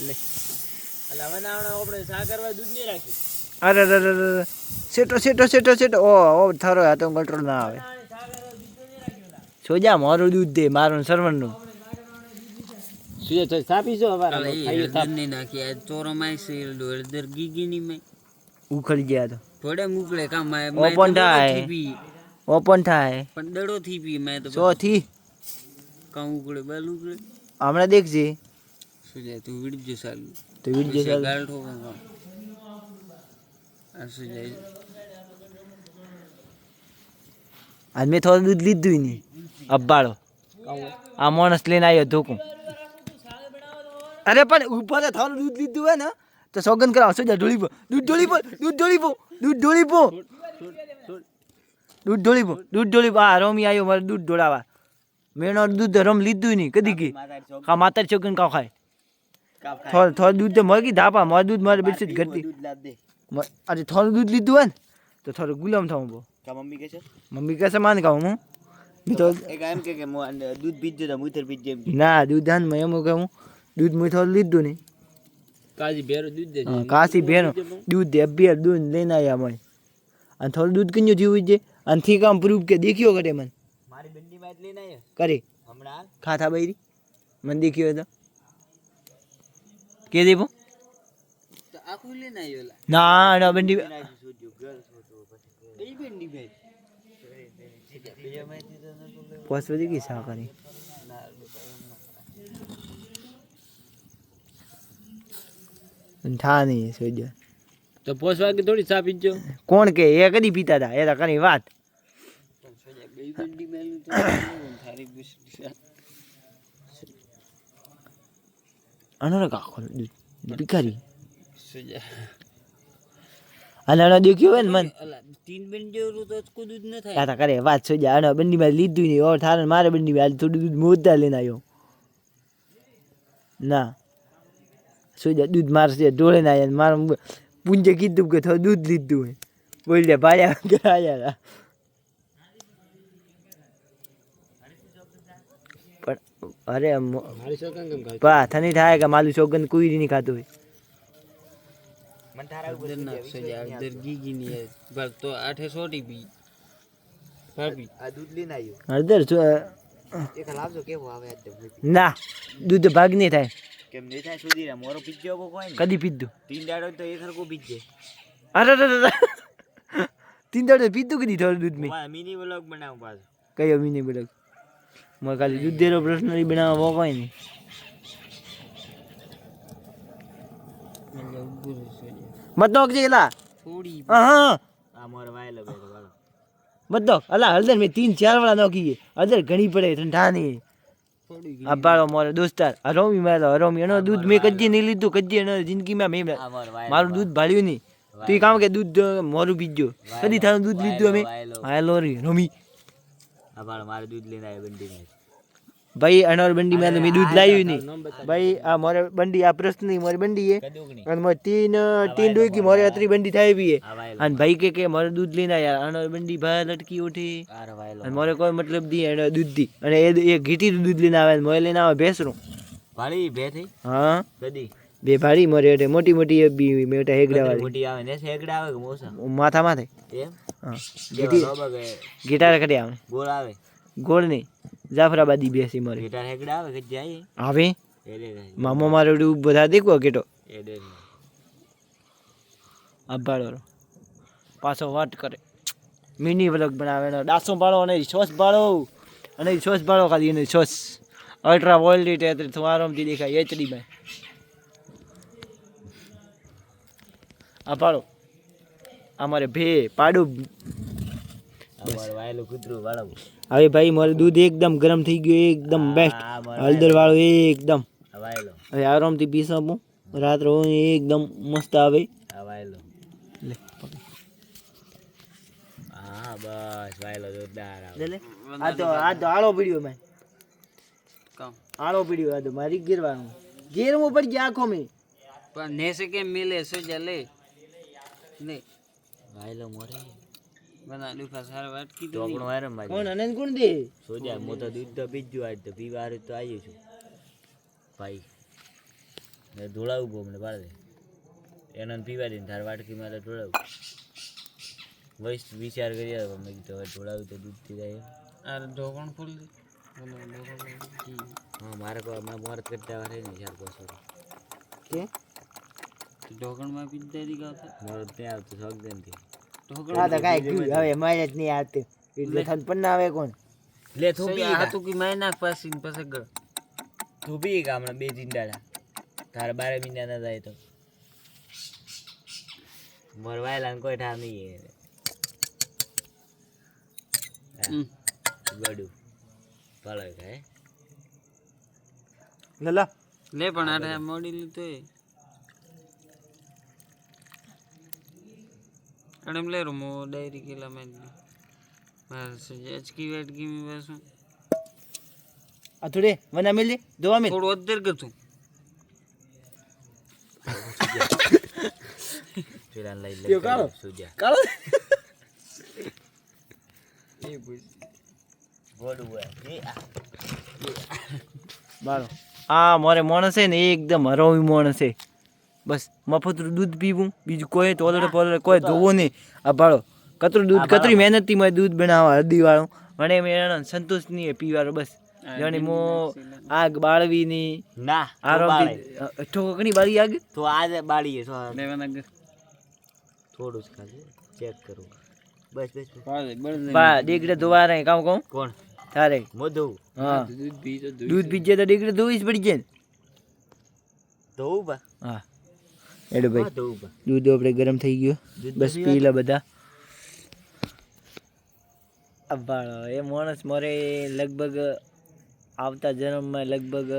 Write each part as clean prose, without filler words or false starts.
લે અલા વનાવણો આપણે સા કરવા દૂધ નહીં રાખ્યું અરે અરે અરે સેટો ઓ થારો આ તો કંટ્રોલ ના આવે સોજા મારું દૂધ દે મારું સરવણનું સુજે સાપી જો હવારે ખાઈ થાપ નહીં નાખી આ ચોરો માં છે હળદર ગીગી ની મે ઉખડી ગયા તો થોડે મુકળે કામ માં ઓપન થાય પણ દડો થી પી મે તો 100 થી કામ ઉકળે બલ ઉકળે હમણાં દેખજે સુજે તું વિડજો સાલું તો વિડિયો ચાલ ગાલ ઠોકા કામ આ સુજે આજ મેં થોડું દૂધ લીધું નહીં અબ્બાળો આ માણસ લઈને આવ્યો ધોકું અરે પણ ઉપર થોડું દૂધ લીધું હોય ને તો સોગન કરાવો સોજા ઢોળી પો દૂધ ઢોળી પો આ રોમી આવ્યો મારે દૂધ ઢોળાવા મેનો દૂધ રમ લીધું નહીં કદી કી હા માતા ચોકન કાવ ખાય થોડું દૂધ તો મરકી ધાપા મારું દૂધ મારે બેસી ઘરતી અરે થોડું દૂધ લીધું હોય ને તો થોડું ગુલામ થવું બહુ મમ્મી કહે છે માન ખાઉં હું તો એમ કે દૂધ પીજો તો મુતર પીજે ના દૂધ આન મેં એમ કહું દૂધ મેં થોડું લીધું નહીં કાજી ભેરો દૂધ દે કાશી ભેનો દૂધ દે બે દૂધ લઈને આવ્યા મને અને થોડું દૂધ કન્યું જીવું છે અને થી કામ પ્રૂફ કે દેખ્યો કરે મને મારી બંડી માં લઈને આવ્યો કરે હમણાં ખાતા બૈરી મને દેખ્યો તો કે દેવો તો આખું લઈને આવ્યો ના ના બંડી બે બંડી ભાઈ પોસ બધી કી સા કરી થા નહીં સોજા તો પોસવા કે થોડી સા પીજો કોણ કે એ કદી પીતા હતા એ તો કરી વાત બે બંડી મેલું તો થારી અનર કાખો ભિખારી સુજા અને દેખ્યો હોય ને મન અલા તીન બંડી જેવું તો કોઈ દૂધ ન થાય યાતા કરે વાત સોજા અને બંડી માં લીધું નહીં ઓર થારે મારે બંડી માં થોડું દૂધ મોદા લઈને આવ્યો ના સોજા દૂધ મારશે ઢોળે ના આવ્યા મારું પૂંજે કીધું કે થોડું દૂધ લીધું હોય બોલ ભાડ્યા ગયા પણ અરે મારી છોકરા કેમ ખાય પા થની થાય કે માલું સોગંદ કોઈ નહીં ખાતું હોય મન થારા ઉપર સુજા હળદર ગીગી ની ભર તો 800 પી ભાભી આ દૂધ લઈને આવ્યો હળદર એક લાવજો કેવો આવે આજ ના દૂધ ભાગ નહીં થાય કેમ નહીં થાય સુધી રે મોરો પીજો કોઈ કદી પીધું તીન દાડો તો એક હરકો પીજે અરે તીન દાડે પીધું કદી થોડું દૂધ મેં મિની વ્લોગ બનાવું પાછો કયો મીની બોલો મને ખાલી દૂધેરો પ્રશ્ન બનાવવા કોઈ નહીં મત છે એલા થોડી હા આ મોર વાયલો બેઠો વાળો મત અલા હળદર મેં 3-4 વાળા નોખી હળદર ઘણી પડે ઠંડા નહીં થોડી આ બાળો મારો દોસ્તાર હરોમી મારો હરોમી એનો દૂધ મેં કદી નહીં લીધું કદી એનો જિંદગીમાં મેં મારું દૂધ ભાળ્યું નહીં તું કામ કે દૂધ મોરું પીજો કદી તારું દૂધ લીધું અમે હાલો રોમી આ બાળ મારે દૂધ લઈને આવ્યો બંડી માં ભાઈ અનોર બંડી માં મેં દૂધ લાવ્યું નહીં ભાઈ આ મોરે બંડી આ પ્રશ્ન નહીં મોરી બંડી હે અને મોરે तीन ડોકી મોરે અતરી બંડી થાય બી હે અને ભાઈ કે મોરે દૂધ લઈને આયા અનોર બંડી ભાઈ લટકી ઉઠી અને મોરે કોઈ મતલબ દી એને દૂધ દી અને એ ઘીટી દૂધ લઈને આવે મોરે લઈને આવે ભેસરું ભાળી બે થઈ હા કદી બે ભાડી મોરે એટલે મોટી મોટી બી મેટા હેગડા વાળી મોટી આવે ને હેગડા આવે કે મોસા માથા માથે એમ હા ગીટી લોબા ગયે ગિટાર કરી આવે ગોળ આવે ગોળ નહીં જાફરાબાદી બેસી મોરે ગીટાર હેગડા આવે કે જાય આવે એલે મામો મારો બધા દેખો કેટો એડે આભાળો પાછો વાત કરે મિની વ્લોગ બનાવે એનો ડાસો પાડો અને સોસ પાડો અને સોસ પાડો ખાલી એને સોસ અલ્ટ્રા વોલ્ટેજ એટલે તમારામથી દેખાય એચડી માં આ પાડો અમારે ભે પાડું અમાર વાયલો કૂતરું વાળો હવે ભાઈ મારું દૂધ એકદમ ગરમ થઈ ગયું એકદમ બેસ્ટ હળદર વાળું એકદમ વાયલો હવે આરામથી પી શકું રાત્રે એકદમ મસ્ત આવે આ વાયલો લે હા બસ વાયલો જોરદાર આવે લે આ તો આળો પીડ્યો મેં કામ આળો પીડ્યો આ તો મારી ગીરવાનું ગીરવું પડી ગયા આંખો મેં પણ નેસે કે મિલે સુજા લે લે વાયલો મોરે બના દુખા સાર વાત કીધું તો આપણો વાયરમ મારી કોણ અનંત કોણ દે સોજા મો તો દૂધ તો પીજ્યું આજ તો પીવા હારું તો આવ્યો છું ભાઈ ને ઢોળાવું ગોમને પાડ દે એને પીવા દે તાર વાટકીમાં એટલે ઢોળાવું વૈસ વિચાર કરીએ મેં કીધું હવે ઢોળાવું તો દૂધથી જાય આ ઢોકણ ફૂલ દે હા મારે કોઈ હમણાં મોરત કરતા વાર નહીં ચાર પાછો કે ઢોકણમાં પી દઈ ગાતા મોરત ત્યાં આવતું શોખ દે ને આ તો કાંઈ ગયું હવે મારે જ નહીં આવતી એટલે થન પણ ના આવે કોણ લે થોપી હાથું કી માય નાખ પાછી ને પછી ગળ થોપી કે હમણાં 2 3 દાડા તારે 12 મહિના ના જાય તો મોર વાયલા ને કોઈ ઠાર નહીં ગડું પાળે હે લલા લે પણ આઠે મોડી લીધો એ અને લે રૂમો ડાયરી કેલા મેં બસ એચકી વેટ ગીમી બસ આ થોડે વના મિલ દોવા મિલ થોડું અધર કરતું ફિરાન લઈ લે યો કાળો સુજા કાળો એ પૂછ ગોડું એ બારો આ મારે માણસ છે ને એ એકદમ હરાવી માણસ છે બસ મફતનું દૂધ પીવું બીજું કોઈ તોલડે પોલડે કોઈ ધોવો નહીં આ ભાડો કતરું દૂધ કતરી મહેનતથી મેં દૂધ બનાવવા હળદીવાળું મને એમ સંતોષ નહીં પીવાનો બસ જાણે મો આગ બાળવીની ના આરામ ઠોકણી બાળી આગ તો આજે બાળીએ તો લેવાના થોડું જ ખાલી ચેક કરું બસ બસ બા ડીગડે ધોવા રહે કામ કહું કોણ તારે મોધુ હા દૂધ પી તો દૂધ પીજે તો ડીગડે ધોવી જ પડી જાય ને તો બા હા એડો ભાઈ તો બા દૂધ આપણે ગરમ થઈ ગયું બસ પી લે બધા અબાળો એ માણસ મારે લગભગ આવતા જન્મમાં લગભગ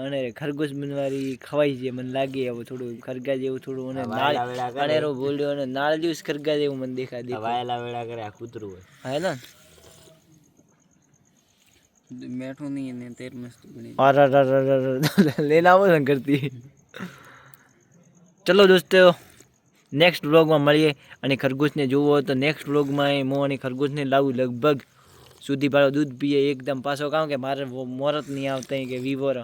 અને ખરગોશ બનવારી ખવાય છે મને લાગે હવે થોડું ખરગા જેવું થોડું અને નાળ અનેરો બોલ્યો અને નાળ જેવું ખરગા જેવું મને દેખાય વાયલા વેળા કરે આ કૂતરું હોય હા ને મેઠું નહીં ને તેર મસ્ત બની લેના આવો ને કરતી ચલો દોસ્તો નેક્સ્ટ વ્લોગમાં મળીએ અને ખરગોશને જોવો હોય તો નેક્સ્ટ વ્લોગમાં હું અને ખરગોશને લાવું લગભગ સુધી ભાડો દૂધ પીએ એકદમ પાછો કામ કે મારે મોરત નહીં આવતા કે વિવોર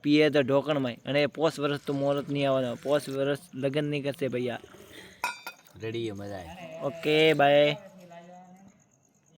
પીએ તો ઢોકણમાં અને 5 વર્ષ તો મોરત નહીં આવવાનો 5 વર્ષ લગ્ન નહીં કરશે ભૈયા રેડી મજા આવે ઓકે બાય